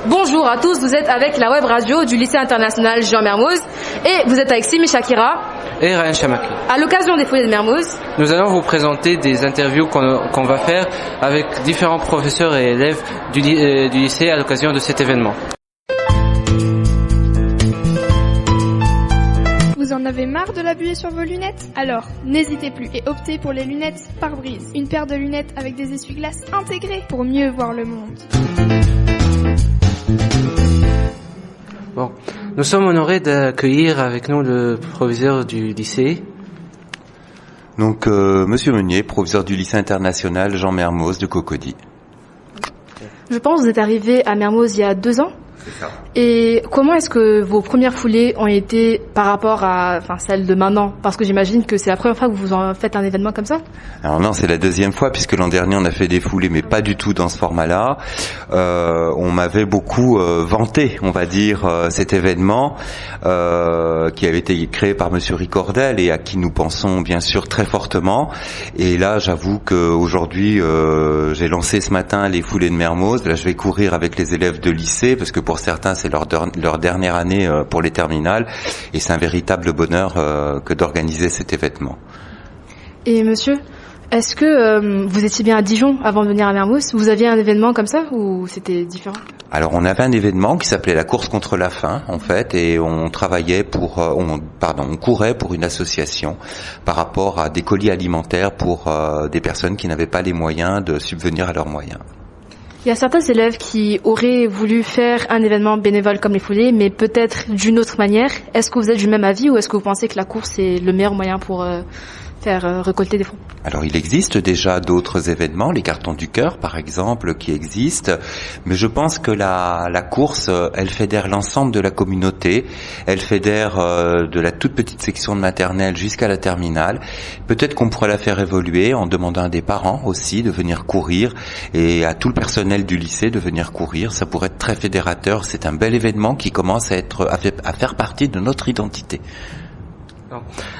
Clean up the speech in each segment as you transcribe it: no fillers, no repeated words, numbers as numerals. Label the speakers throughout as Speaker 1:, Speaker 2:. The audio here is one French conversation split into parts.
Speaker 1: Bonjour à tous, vous êtes avec la web radio du lycée international Jean Mermoz et vous êtes avec Simi Shakira
Speaker 2: et Ryan Chamaki.
Speaker 1: À l'occasion des Foulées de Mermoz,
Speaker 2: nous allons vous présenter des interviews qu'on va faire avec différents professeurs et élèves du lycée à l'occasion de cet événement.
Speaker 3: Vous en avez marre de la buée sur vos lunettes? Alors, n'hésitez plus et optez pour les lunettes pare-brise. Une paire de lunettes avec des essuie-glaces intégrés pour mieux voir le monde.
Speaker 2: Bon, nous sommes honorés d'accueillir avec nous le proviseur du lycée.
Speaker 4: Donc, Monsieur Meunier, proviseur du lycée international Jean Mermoz de Cocody.
Speaker 1: Je pense que vous êtes arrivé à Mermoz il y a 2 ans.
Speaker 4: C'est ça.
Speaker 1: Et comment est-ce que vos premières foulées ont été par rapport à celles de maintenant? Parce que j'imagine que c'est la première fois que vous en faites un événement comme ça.
Speaker 4: Alors non, c'est la 2e fois puisque l'an dernier on a fait des foulées, mais pas du tout dans ce format-là. On m'avait beaucoup vanté, on va dire, cet événement qui avait été créé par Monsieur Ricordel et à qui nous pensons bien sûr très fortement. Et là, j'avoue qu'aujourd'hui, j'ai lancé ce matin les foulées de Mermoz. Là, je vais courir avec les élèves de lycée parce que pour certains, c'est leur dernière année pour les terminales et c'est un véritable bonheur que d'organiser cet événement.
Speaker 1: Et monsieur, est-ce que vous étiez bien à Dijon avant de venir à Mermoz? Vous aviez un événement comme ça ou c'était différent?
Speaker 4: Alors on avait un événement qui s'appelait la course contre la faim en fait et on travaillait on courait pour une association par rapport à des colis alimentaires pour des personnes qui n'avaient pas les moyens de subvenir à leurs moyens.
Speaker 1: Il y a certains élèves qui auraient voulu faire un événement bénévole comme les foulées, mais peut-être d'une autre manière. Est-ce que vous êtes du même avis ou est-ce que vous pensez que la course est le meilleur moyen pour faire récolter des fonds?
Speaker 4: Alors il existe déjà d'autres événements, les cartons du cœur par exemple, qui existent, mais je pense que la course, elle fédère l'ensemble de la communauté, elle fédère de la toute petite section de maternelle jusqu'à la terminale. Peut-être qu'on pourrait la faire évoluer en demandant à des parents aussi de venir courir et à tout le personnel du lycée de venir courir. Ça pourrait être très fédérateur. C'est un bel événement qui commence à faire partie de notre identité.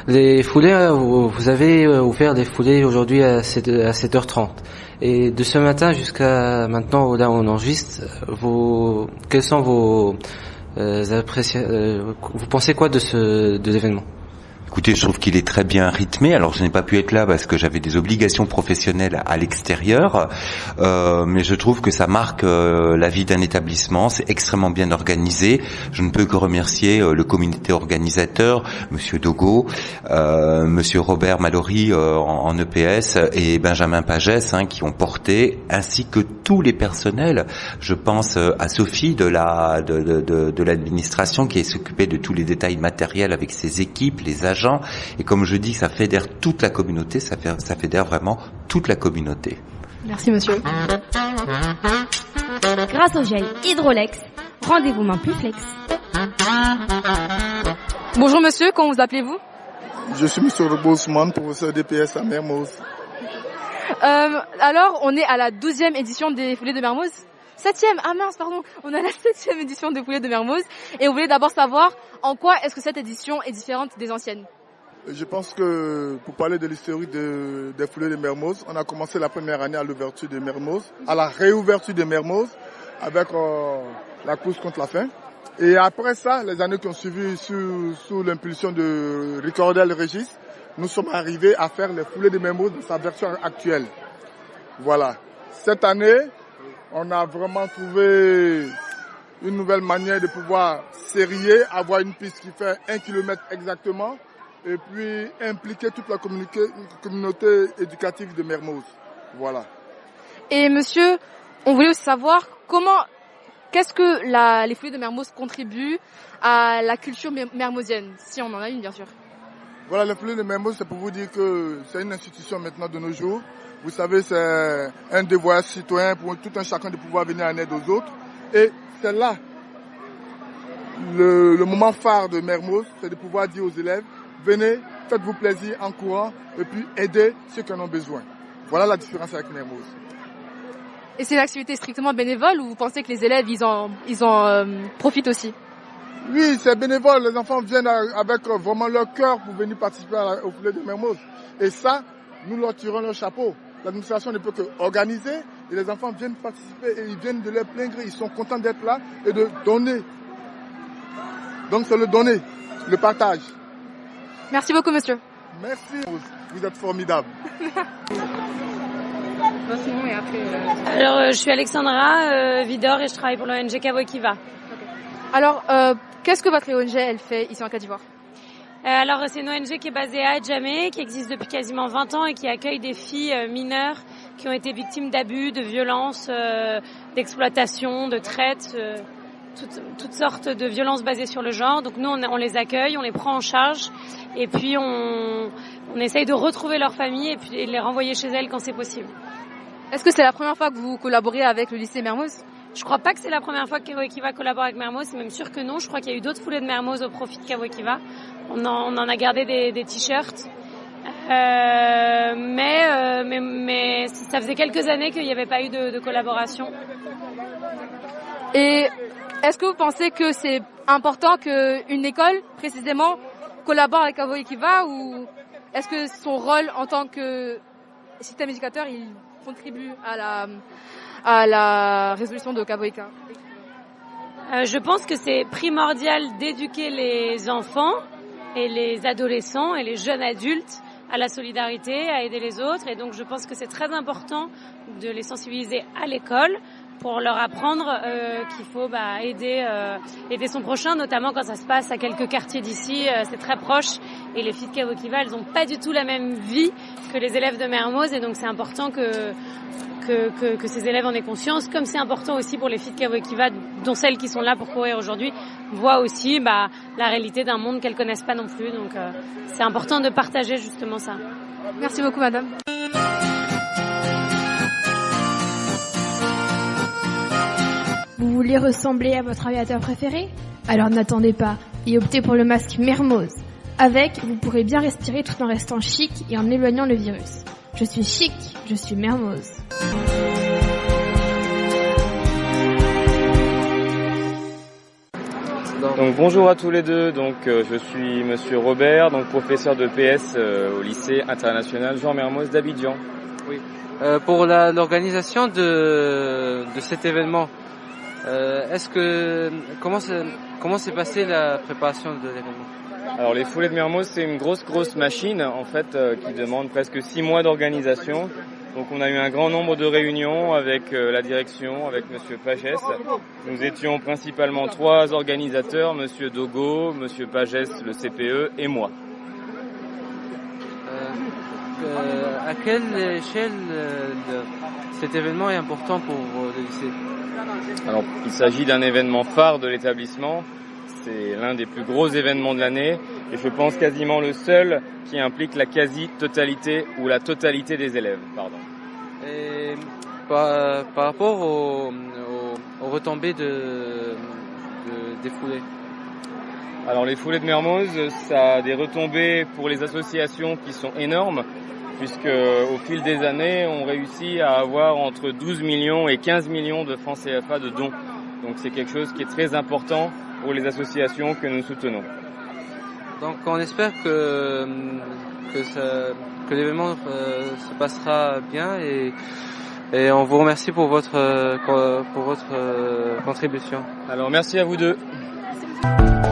Speaker 2: Les foulées, vous avez ouvert des foulées aujourd'hui à 7h30. Et de ce matin jusqu'à maintenant, là où on enregistre, quelles sont vos appréciations, vous pensez quoi de l'événement?
Speaker 4: Écoutez, je trouve qu'il est très bien rythmé. Alors, je n'ai pas pu être là parce que j'avais des obligations professionnelles à l'extérieur, mais je trouve que ça marque la vie d'un établissement. C'est extrêmement bien organisé. Je ne peux que remercier le comité organisateur, Monsieur Dogo, Monsieur Robert Mallory en EPS et Benjamin Pagès qui ont porté, ainsi que tous les personnels. Je pense à Sophie de l'administration qui s'occupait de tous les détails matériels avec ses équipes, les agents. Et comme je dis, ça fédère toute la communauté, ça fédère vraiment toute la communauté.
Speaker 1: Merci monsieur.
Speaker 5: Grâce au gel Hydrolex, rendez-vous main plus flex.
Speaker 1: Bonjour monsieur, comment vous appelez-vous?
Speaker 6: Je suis monsieur Rebosman, professeur d'EPS à Mermoz.
Speaker 1: Alors, on est à la 12e édition des Foulées de Mermoz. 7e, ah mince, pardon, on est à la 7e édition des Foulées de Mermoz. Et on voulait d'abord savoir en quoi est-ce que cette édition est différente des anciennes.
Speaker 6: Je pense que pour parler de l'historique des Foulées de Mermoz, on a commencé la première année à l'ouverture de Mermoz, à la réouverture de Mermoz, avec la course contre la faim. Et après ça, les années qui ont suivi sous l'impulsion de Ricordel Régis, nous sommes arrivés à faire les Foulées de Mermoz dans sa version actuelle. Voilà. Cette année, on a vraiment trouvé une nouvelle manière de pouvoir sérier, avoir une piste qui fait 1 km exactement et puis impliquer toute la communauté éducative de Mermoz. Voilà.
Speaker 1: Et monsieur, on voulait aussi savoir qu'est-ce que les Foulées de Mermoz contribuent à la culture mermozienne, si on en a une bien sûr.
Speaker 6: Voilà, les Foulées de Mermoz, c'est pour vous dire que c'est une institution maintenant de nos jours. Vous savez, c'est un devoir citoyen pour tout un chacun de pouvoir venir en aide aux autres. Et c'est là, le moment phare de Mermoz, c'est de pouvoir dire aux élèves, venez, faites-vous plaisir en courant et puis aidez ceux qui en ont besoin. Voilà la différence avec Mermoz.
Speaker 1: Et c'est une activité strictement bénévole ou vous pensez que les élèves, ils en profitent aussi?
Speaker 6: Oui, c'est bénévole. Les enfants viennent avec vraiment leur cœur pour venir participer aux Foulées de Mermoz. Et ça, nous leur tirons leur chapeau. L'administration ne peut que organiser, Et les enfants viennent participer et ils viennent de leur plein gré. Ils sont contents d'être là et de donner. Donc c'est le donner, le partage.
Speaker 1: Merci beaucoup, monsieur.
Speaker 6: Merci, vous êtes formidables.
Speaker 7: Alors, je suis Alexandra Vidor et je travaille pour l'ONG Kawo Kiva.
Speaker 1: Alors, qu'est-ce que votre ONG elle fait ici en Côte d'Ivoire?
Speaker 7: Alors, c'est une ONG qui est basée à Adjamé, qui existe depuis quasiment 20 ans et qui accueille des filles mineures qui ont été victimes d'abus, de violences, d'exploitation, de traite, toutes sortes de violences basées sur le genre. Donc nous, on les accueille, on les prend en charge et puis on essaye de retrouver leur famille et puis de les renvoyer chez elles quand c'est possible.
Speaker 1: Est-ce que c'est la première fois que vous collaborez avec le lycée Mermoz?
Speaker 7: Je crois pas que c'est la première fois que Kawo Kiva collabore avec Mermoz, c'est même sûr que non. Je crois qu'il y a eu d'autres foulées de Mermoz au profit de Kawo Kiva. On en a gardé des t-shirts. Mais ça faisait quelques années qu'il n'y avait pas eu de collaboration.
Speaker 1: Et est-ce que vous pensez que c'est important qu'une école, précisément, collabore avec Kawo Kiva ou est-ce que son rôle en tant que système éducateur, il contribue à la résolution de Kawo Kiva?
Speaker 7: Je pense que c'est primordial d'éduquer les enfants et les adolescents et les jeunes adultes à la solidarité, à aider les autres. Et donc je pense que c'est très important de les sensibiliser à l'école pour leur apprendre qu'il faut aider son prochain, notamment quand ça se passe à quelques quartiers d'ici. C'est très proche. Et les filles de Kawo Kiva, elles n'ont pas du tout la même vie que les élèves de Mermoz. Et donc c'est important que ces élèves en aient conscience, comme c'est important aussi pour les filles de Kawo Kiva, dont celles qui sont là pour courir aujourd'hui, voient aussi la réalité d'un monde qu'elles connaissent pas non plus. Donc c'est important de partager justement ça.
Speaker 1: Merci beaucoup, madame.
Speaker 3: Vous voulez ressembler à votre aviateur préféré? Alors n'attendez pas et optez pour le masque Mermoz. Avec, vous pourrez bien respirer tout en restant chic et en éloignant le virus. Je suis chic, je suis Mermoz.
Speaker 8: Donc bonjour à tous les deux, je suis monsieur Robert, professeur de PS au lycée international Jean Mermoz d'Abidjan.
Speaker 2: Oui. Pour l'organisation de cet événement, comment s'est passée la préparation de l'événement?
Speaker 8: Alors les foulées de Mermoz, c'est une grosse machine en fait qui demande presque 6 mois d'organisation. Donc on a eu un grand nombre de réunions avec la direction, avec monsieur Pagès. Nous étions principalement 3 organisateurs, monsieur Dogo, monsieur Pagès, le CPE et moi.
Speaker 2: À quelle échelle cet événement est important pour le lycée?
Speaker 8: Alors il s'agit d'un événement phare de l'établissement. C'est l'un des plus gros événements de l'année et je pense quasiment le seul qui implique la quasi-totalité ou la totalité des élèves.
Speaker 2: Et par rapport aux retombées des foulées.
Speaker 8: Alors les foulées de Mermoz, ça a des retombées pour les associations qui sont énormes puisque au fil des années, on réussit à avoir entre 12 millions et 15 millions de francs CFA de dons. Donc c'est quelque chose qui est très important pour les associations que nous soutenons.
Speaker 2: Donc on espère que l'événement se passera bien et on vous remercie pour votre contribution.
Speaker 8: Alors merci à vous deux.
Speaker 1: Merci.